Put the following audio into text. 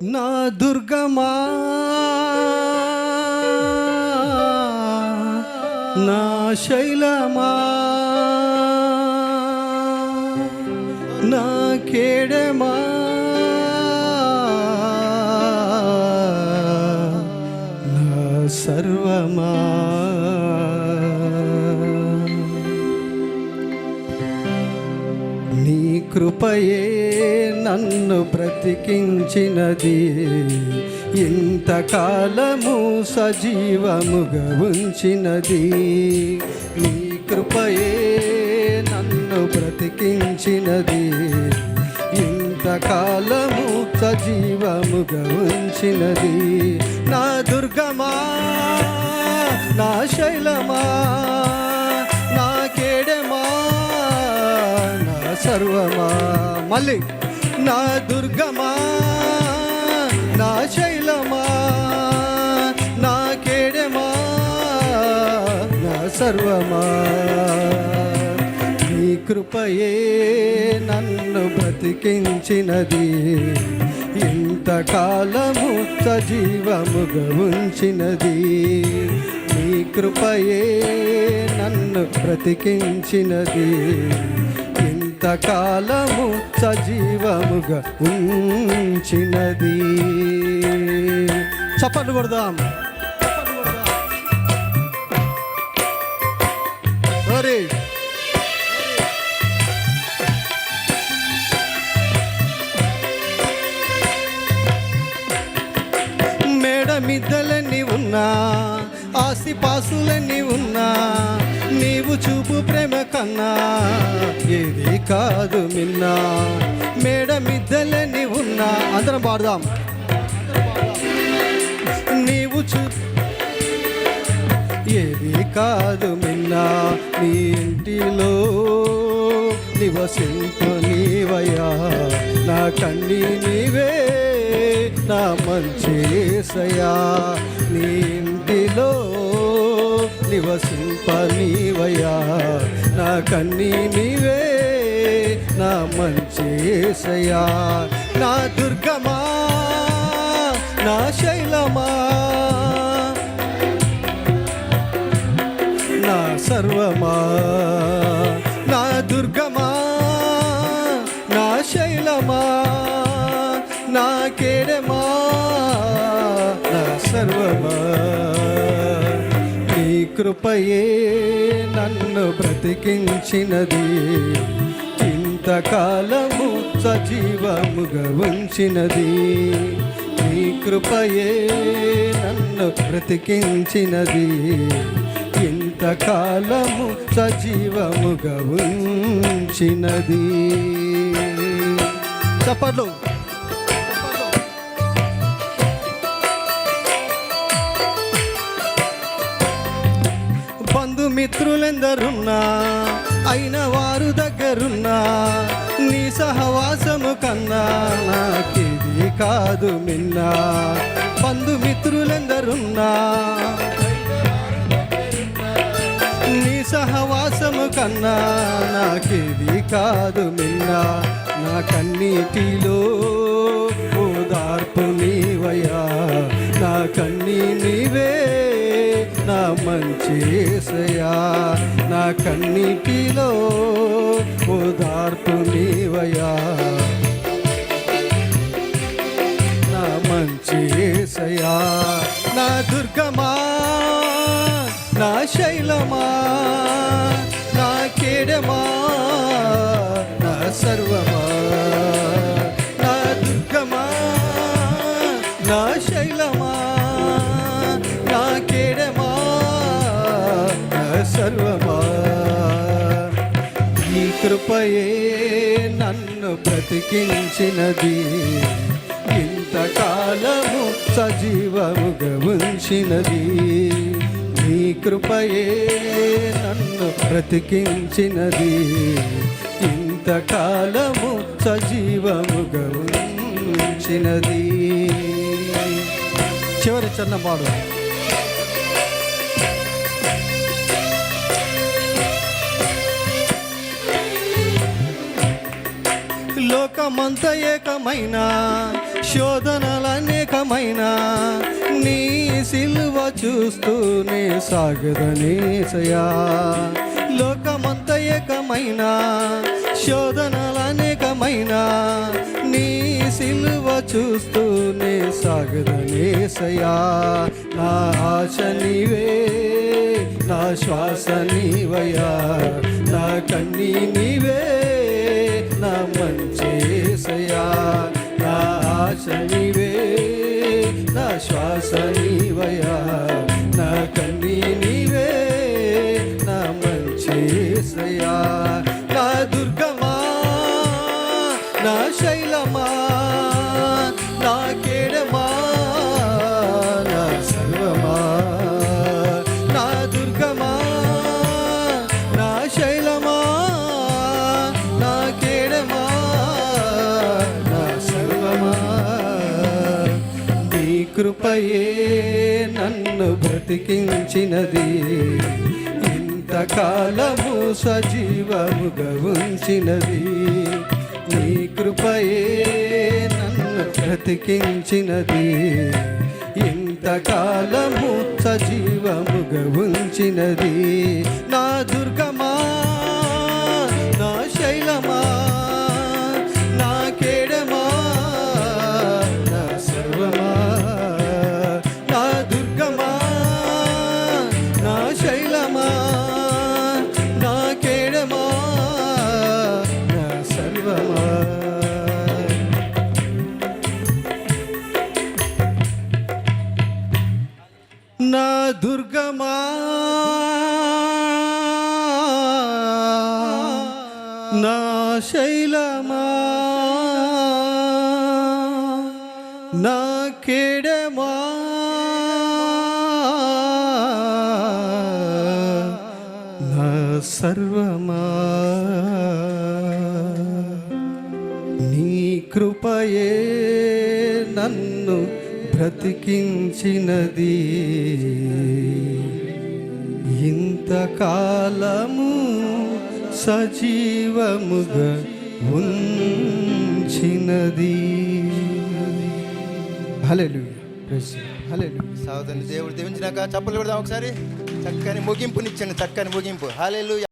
నా దుర్గమా నా శైలమా నా కేడమా నా సర్వమా నీ కృపయే నన్ను బ్రతికించినది, ఇంతకాలము సజీవముగా ఉంచినది. నీ కృపయే నన్ను బ్రతికించినది, ఇంతకాలము సజీవముగా ఉంచినది. నా దుర్గమా నా శైలమా నా కేడమా నా సర్వమా. మళ్ళీ నా దుర్గమా నా శైలమా నా కేడమా నా సర్వమా. నీ కృపయే నన్ను బ్రతికించినది, ఇంతకాలము సజీవముగా ఉంచినది. నీ కృపయే నన్ను బ్రతికించినది, ఇంతకాలము సజీవముగా ఉంచినది. చప్పట్లు కొడదాం. అరే మేడమిద్దలన్నీ ఉన్నా, ఆస్తిపాసులన్నీ ఉన్నా, నీవు చూపు ప్రేమ కన్నా ఏది కాదు మిన్నా. మేడమిద్దలన్నీ ఉన్నా, అందరం పాడదాం. నీవు ఏది కాదు మిన్నా, నీ ఇంటిలో నివసింపు నీవయ్యా. నా కన్నీ నీవే నా మంచి యేసయ్యా. నీ ఇంటిలో నివసింప నీవయ్యా. నా కన్నీ నీవే నా మంచి యేసయ్యా. నా దుర్గమా నా శైలమా నా సర్వమా. నా దుర్గమా నా శైలమా నా కేడమా నా సర్వమా. నీ కృపయే నన్ను బ్రతికించినది, ఇంతకాలము సజీవముగా ఉంచినది. నీ కృపయే నన్ను బ్రతికించినది, ఇంతకాలము సజీవముగా ఉంచినది. చప్పట్లు. బంధుమిత్రులెందరున్నా, అయిన వారు దగ్గరున్నా, నీ సహవాసము కన్నా నాకిది కాదు మిన్నా. బంధుమిత్రులెందరున్నా, నీ సహవాసము కన్నా నాకిది కాదు మిన్నా. నా కన్నీటిలో ఓదార్పు నీవయ్యా. నా కన్నీ నీవే నా మంచి యేసయ్యా. నా కన్నీటిలో ఓదార్పు నీవయ్యా. నా మంచి యేసయ్యా. నా దుర్గమా నా శైలమా నా కేడమా నా సర్వమా. నా దుర్గమా నా శైలమా నా కేడమా నా సర్వమా. ఈ కృపయే నన్ను బ్రతికించినది, ఇంతకాలము సజీవముగా ఉంచినది. నీ కృపయే నన్ను బ్రతికించినది, ఇంతకాలము సజీవముగా ఉంచినది. చివరి చన్నపాడు. లోకమంత ఏకమైన శోధనల అనేకమైన నీ సిలువ చూస్తూనే సాగదనేసయా. లోకమంత ఏకమైన శోధనలు అనేకమైన నీ సిలువ చూస్తూనే సాగదనేసయా. నా ఆశ నీవే, నా శ్వాస నీవయ్యా, నా కన్నీ నీవే, నా మంచేసయా. నా ఆశ నీవే, నా శ్వాస నీవయ్యా, నా కన్నీ నీవే, నా మంచేసయా. నా దుర్గమా, నా శైలమా, నా కేడమా, నా సర్వమా. నా దుర్గమా, నా శైలమా, నా కేడమా, నా సర్వమా. నీ కృపయే నన్ను బ్రతికించినది, ఇంతకాలము సజీవముగా ఉంచినది. నీ కృపయే నన్ను బ్రతికించినది, ఇంతకాలము సజీవముగా ఉంచినది. నా దుర్గమా, నా శైలమా, నా కేడమా, నా సర్వమా. నా దుర్గమా, నా శైలమా, నా కేడమా, నా సర్వమా. నా దుర్గమా, నా శైలమా, నా కేడమా, నా సర్వమా. నీ కృపయే నన్ను బ్రతికించినది, ఇంతకాలము సజీవముగా ఉంచినది. హల్లెలూయా, ప్రైజ్ ది లార్డ్, హల్లెలూయా. సహోదరుని దేవుడు దీవించినాక చప్పలు కొడదాం ఒకసారి. చక్కని ముగింపునిచ్చండి, చక్కని ముగింపు. హల్లెలూయా.